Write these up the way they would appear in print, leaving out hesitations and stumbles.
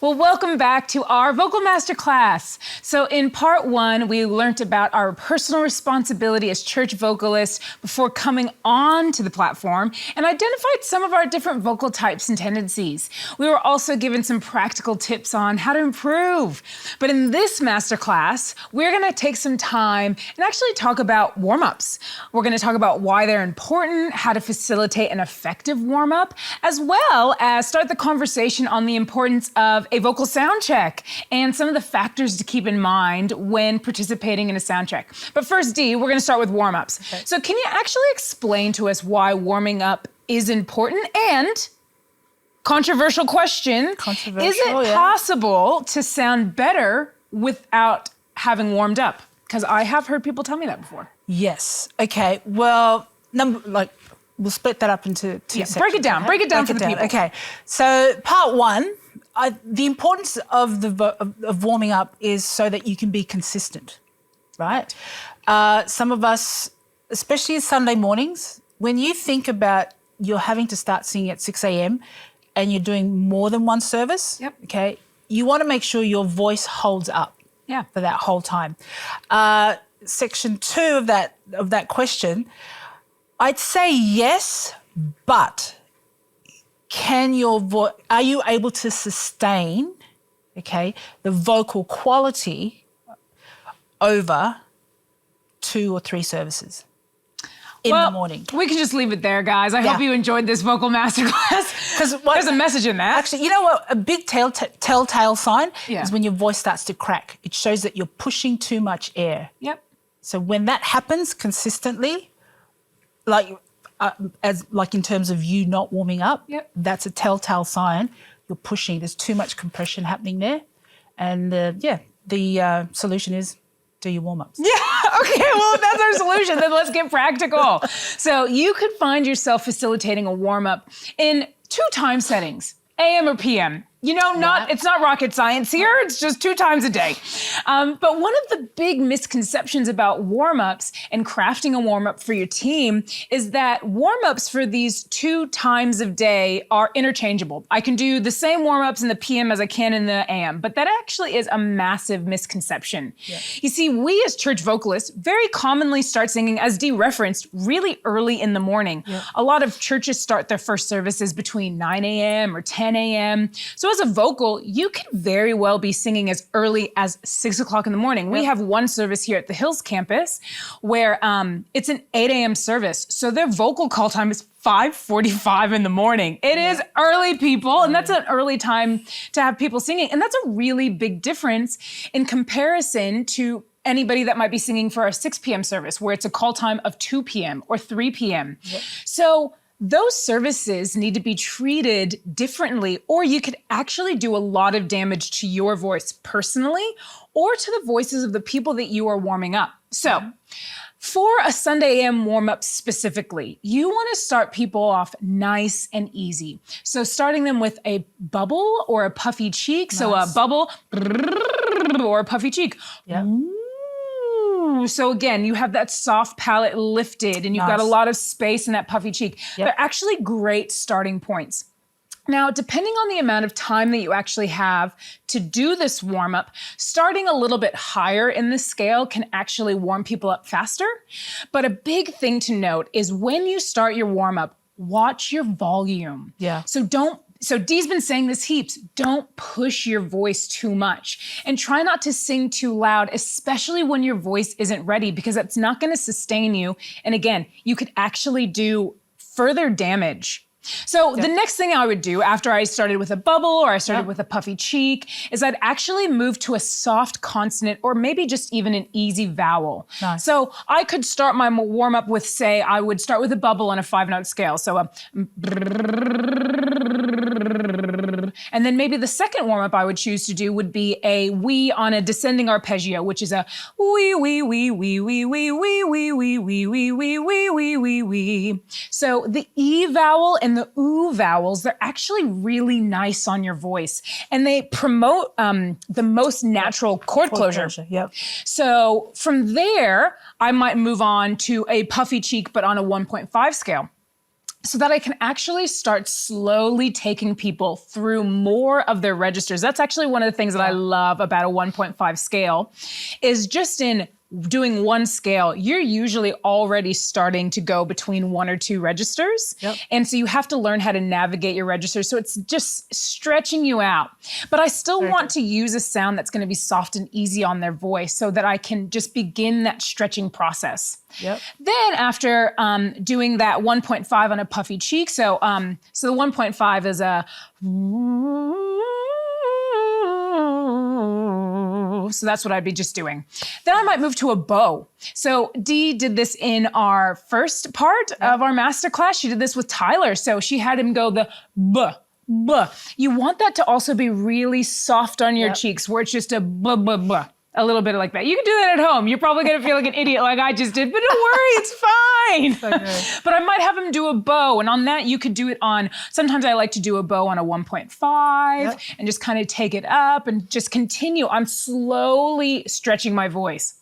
Well, welcome back to our Vocal Masterclass. So in part one, we learned about our personal responsibility as church vocalists before coming on to the platform and identified some of our different vocal types and tendencies. We were also given some practical tips on how to improve. But in this masterclass, we're gonna take some time and actually talk about warm-ups. We're gonna talk about why they're important, how to facilitate an effective warm-up, as well as start the conversation on the importance of a vocal sound check and some of the factors to keep in mind when participating in a sound check. But first, Dee, we're gonna start with warm-ups. Okay. So can you actually explain to us why warming up is important? And controversial question, is it possible to sound better without having warmed up? Because I have heard people tell me that before. Yes. Okay. Well, we'll split that up into two sections. Break it down. Okay? Break it down for the people. Okay. So part one, the importance of of warming up is so that you can be consistent, right? Some of us, especially Sunday mornings, when you think about you're having to start singing at 6 a.m. and you're doing more than one service, okay, you want to make sure your voice holds up for that whole time. Section two of that question, I'd say yes, but are you able to sustain, the vocal quality over 2 or 3 services in the morning? We can just leave it there, guys. I hope you enjoyed this vocal masterclass. Because there's a message in that. Actually, you know what? A big telltale sign is when your voice starts to crack. It shows that you're pushing too much air. Yep. So when that happens consistently, like in terms of you not warming up, that's a telltale sign you're pushing. There's too much compression happening there. And the solution is do your warm-ups. Yeah, okay, well, if that's our solution, then let's get practical. So you could find yourself facilitating a warm-up in 2 time settings, AM or PM. You know, it's not rocket science here. It's just 2 times a day. But one of the big misconceptions about warm-ups and crafting a warm-up for your team is that warm-ups for these 2 times of day are interchangeable. I can do the same warm-ups in the PM as I can in the AM, but that actually is a massive misconception. Yeah. You see, we as church vocalists very commonly start singing, as Dee referenced, really early in the morning. Yeah. A lot of churches start their first services between 9 a.m. or 10 a.m. So as a vocal, you can very well be singing as early as 6 o'clock in the morning. We have one service here at the Hills campus where it's an 8 a.m. service. So their vocal call time is 5:45 in the morning. It is early, people, and that's an early time to have people singing. And that's a really big difference in comparison to anybody that might be singing for a 6 p.m. service where it's a call time of 2 p.m. or 3 p.m. Yep. So those services need to be treated differently, or you could actually do a lot of damage to your voice personally or to the voices of the people that you are warming up. So for a Sunday AM warm-up specifically, you want to start people off nice and easy. So starting them with a bubble or a puffy cheek. Nice. So a bubble or a puffy cheek. Yep. So again, you have that soft palate lifted and you've got a lot of space in that puffy cheek. Yep. They're actually great starting points. Now, depending on the amount of time that you actually have to do this warm-up, starting a little bit higher in the scale can actually warm people up faster. But a big thing to note is when you start your warm-up, watch your volume. Yeah. So Dee's been saying this heaps, don't push your voice too much and try not to sing too loud, especially when your voice isn't ready, because that's not going to sustain you. And again, you could actually do further damage. So the next thing I would do after I started with a bubble or I started with a puffy cheek is I'd actually move to a soft consonant or maybe just even an easy vowel. Nice. So I could start my warm up with, say, I would start with a bubble on a 5-note scale. So and then maybe the second warm up I would choose to do would be a wee on a descending arpeggio, which is a wee, wee, wee, wee, wee, wee, wee, wee, wee, wee, wee, wee, wee, wee, wee, wee. So the E vowel and the oo vowels, they're actually really nice on your voice and they promote the most natural chord closure. Yep. So from there, I might move on to a puffy cheek, but on a 1.5 scale. so that I can actually start slowly taking people through more of their registers. That's actually one of the things that I love about a 1.5 scale is just in doing one scale, you're usually already starting to go between one or two registers. Yep. And so you have to learn how to navigate your registers. So it's just stretching you out. But I still want to use a sound that's going to be soft and easy on their voice so that I can just begin that stretching process. Yep. Then after doing that 1.5 on a puffy cheek, so the 1.5 is a, so that's what I'd be just doing. Then I might move to a bow. So Dee did this in our first part of our masterclass. She did this with Tyler. So she had him go the buh, buh. You want that to also be really soft on your cheeks where it's just a buh, buh, buh. A little bit like that. You can do that at home. You're probably going to feel like an idiot like I just did, but don't worry, it's fine. So But I might have him do a bow. And on that, you could do it on, sometimes I like to do a bow on a 1.5 and just kind of take it up and just continue. I'm slowly stretching my voice.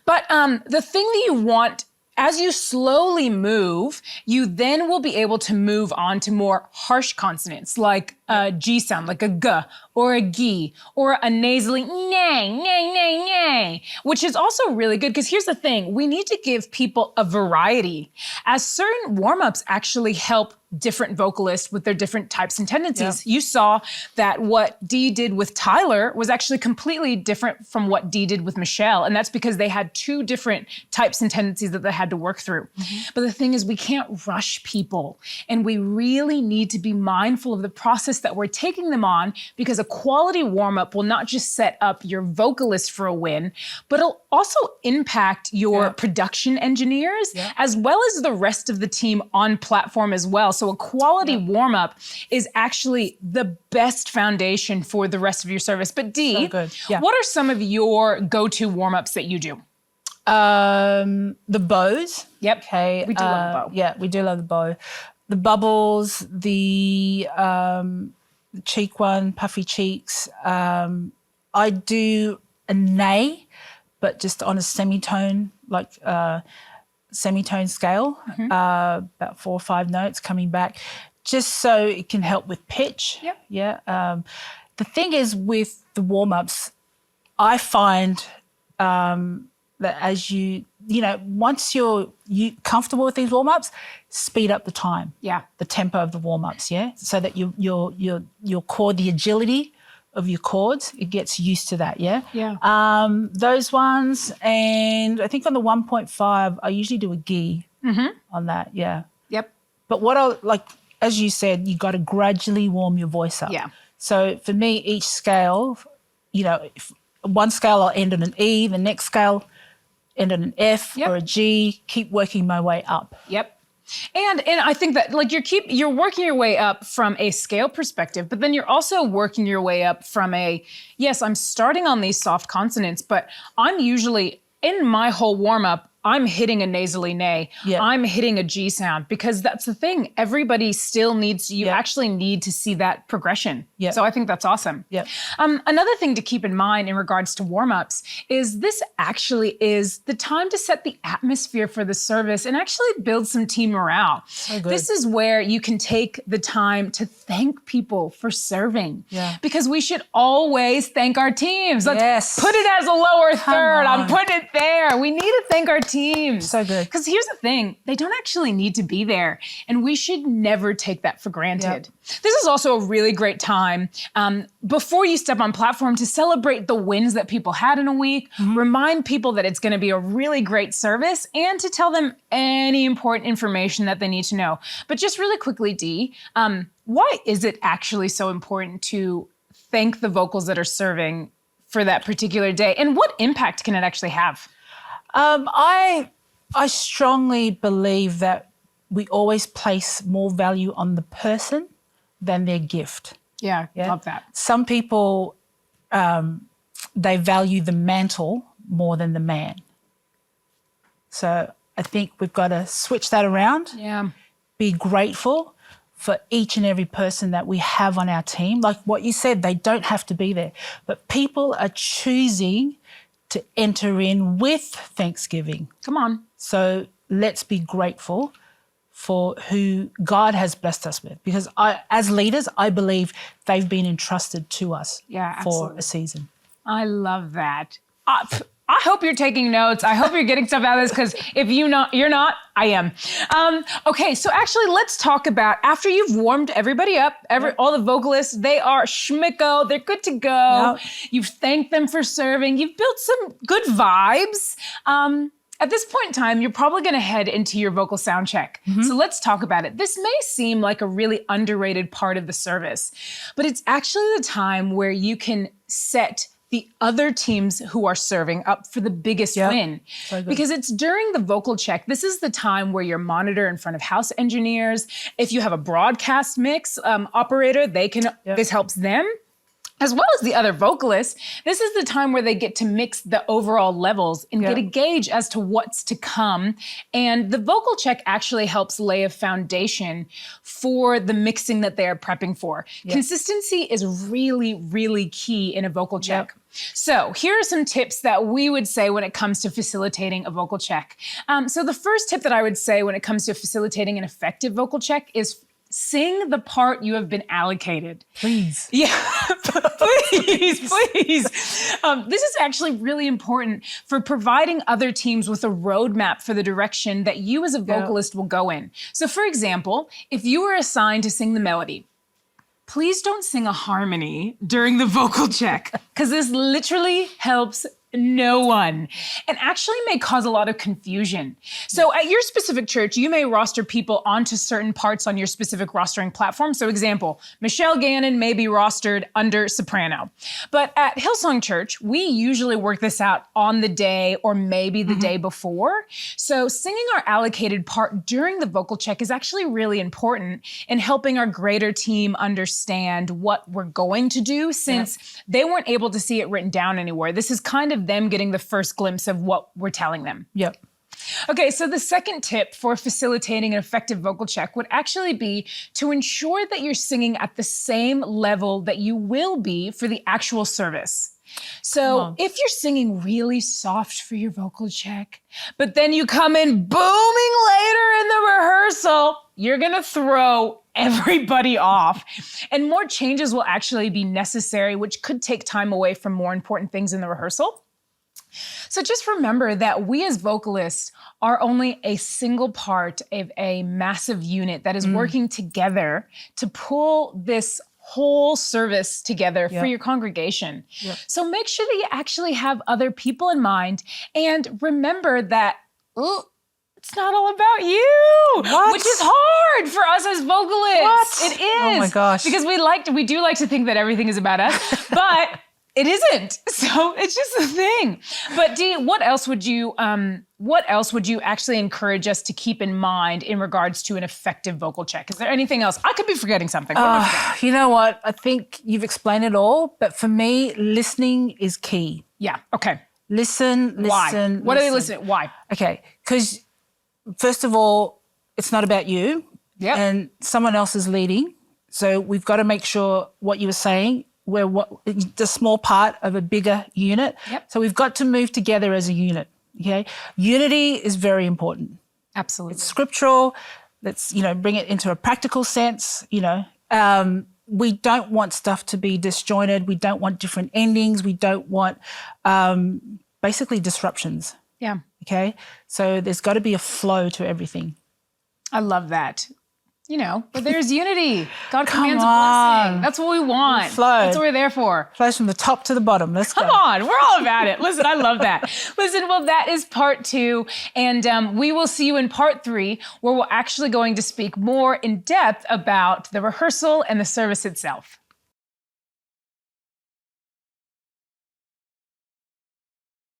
But the thing that you want, as you slowly move, you then will be able to move on to more harsh consonants like a G sound, like a G or a G or a nasally nay, nay, nay, nay, which is also really good because here's the thing. We need to give people a variety as certain warm-ups actually help different vocalists with their different types and tendencies. You saw that what Dee did with Tyler was actually completely different from what Dee did with Michelle. And that's because they had two different types and tendencies that they had to work through. But the thing is, we can't rush people. And we really need to be mindful of the process that we're taking them on because a quality warm-up will not just set up your vocalist for a win, but it'll also impact your production engineers as well as the rest of the team on platform as well. So a quality warm-up is actually the best foundation for the rest of your service. But Dee, what are some of your go-to warm-ups that you do? The bows. Yep. Okay. We do love the bow. Yeah, we do love the bow. The bubbles, the cheek one, puffy cheeks. I do a nay, but just on a semitone, like semitone scale, about 4 or 5 notes coming back, just so it can help with pitch. Yep. Yeah. The thing is with the warm-ups, I find that as once you're comfortable with these warm-ups, speed up the time. Yeah. The tempo of the warm-ups, so that your chord, the agility of your chords, it gets used to that, those ones, and I think on the 1.5, I usually do a gi on that, Yep. But what I like, as you said, you got to gradually warm your voice up. Yeah. So for me, each scale, if one scale I'll end on an E, the next scale end on an F or a G, keep working my way up. Yep. And I think that like you're working your way up from a scale perspective, but then you're also working your way up from yes, I'm starting on these soft consonants, but I'm usually in my whole warm up, I'm hitting a nasally nay. Yeah. I'm hitting a G sound because that's the thing. Everybody still needs, you actually need to see that progression. Yeah. So I think that's awesome. Yeah. Another thing to keep in mind in regards to warm-ups is this actually is the time to set the atmosphere for the service and actually build some team morale. So good. This is where you can take the time to thank people for serving. Yeah. Because we should always thank our teams. Let's Yes. put it as a lower third. I'm on. putting it there. We need to thank our teams. So good. Because here's the thing, they don't actually need to be there. And we should never take that for granted. This is also a really great time before you step on platform to celebrate the wins that people had in a week, remind people that it's going to be a really great service, and to tell them any important information that they need to know. But just really quickly, Dee, why is it actually so important to thank the vocals that are serving for that particular day? And what impact can it actually have? I strongly believe that we always place more value on the person than their gift. Yeah, love that. Some people, they value the mantle more than the man. So I think we've got to switch that around. Yeah. Be grateful for each and every person that we have on our team. Like what you said, they don't have to be there. But people are choosing to enter in with Thanksgiving. Come on. So let's be grateful for who God has blessed us with. Because as leaders, I believe they've been entrusted to us for a season. I love that. I hope you're taking notes. I hope you're getting stuff out of this, because if you're not, I am. Okay, so actually let's talk about, after you've warmed everybody up, all the vocalists, they are schmicko, they're good to go. Yep. You've thanked them for serving. You've built some good vibes. At this point in time, you're probably gonna head into your vocal sound check. Mm-hmm. So let's talk about it. This may seem like a really underrated part of the service, but it's actually the time where you can set the other teams who are serving up for the biggest win. So because it's during the vocal check, this is the time where your monitor in front of house engineers, if you have a broadcast mix operator, this helps them, as well as the other vocalists. This is the time where they get to mix the overall levels and get a gauge as to what's to come. And the vocal check actually helps lay a foundation for the mixing that they are prepping for. Consistency is really, really key in a vocal check. So here are some tips that we would say when it comes to facilitating a vocal check. So the first tip that I would say when it comes to facilitating an effective vocal check is sing the part you have been allocated. Please. Yeah, please. This is actually really important for providing other teams with a roadmap for the direction that you as a vocalist will go in. So for example, if you were assigned to sing the melody, please don't sing a harmony during the vocal check, because this literally helps no one, and actually may cause a lot of confusion. So at your specific church, you may roster people onto certain parts on your specific rostering platform. So example, Michelle Gannon may be rostered under soprano. But at Hillsong Church, we usually work this out on the day or maybe the day before. So singing our allocated part during the vocal check is actually really important in helping our greater team understand what we're going to do, since they weren't able to see it written down anywhere. This is kind of them getting the first glimpse of what we're telling them. Yep. Okay, so the second tip for facilitating an effective vocal check would actually be to ensure that you're singing at the same level that you will be for the actual service. So if you're singing really soft for your vocal check, but then you come in booming later in the rehearsal, you're gonna throw everybody off. And more changes will actually be necessary, which could take time away from more important things in the rehearsal. So just remember that we as vocalists are only a single part of a massive unit that is working together to pull this whole service together for your congregation. So make sure that you actually have other people in mind, and remember that it's not all about you, which is hard for us as vocalists. It is. Oh my gosh. Because we do like to think that everything is about us, but it isn't. So it's just a thing. But Dee, what else would you actually encourage us to keep in mind in regards to an effective vocal check? Is there anything else? I could be forgetting something. You know what? I think you've explained it all, but for me, listening is key. Yeah. Okay. Listen. Why? What are they listening? Why? Okay. Because first of all, it's not about you. Yep. And someone else is leading. So we've got to make sure what you were saying, we're the small part of a bigger unit. Yep. So we've got to move together as a unit. Okay. Unity is very important. Absolutely. It's scriptural. Let's, bring it into a practical sense. We don't want stuff to be disjointed. We don't want different endings. We don't want basically disruptions. Yeah. Okay. So there's got to be a flow to everything. I love that. But there's unity. God commands a blessing. That's what we want. Flow. That's what we're there for. Flows from the top to the bottom. Let's go. Come on. We're all about it. Listen, I love that. Listen, well, that is part 2. And we will see you in part 3, where we're actually going to speak more in depth about the rehearsal and the service itself.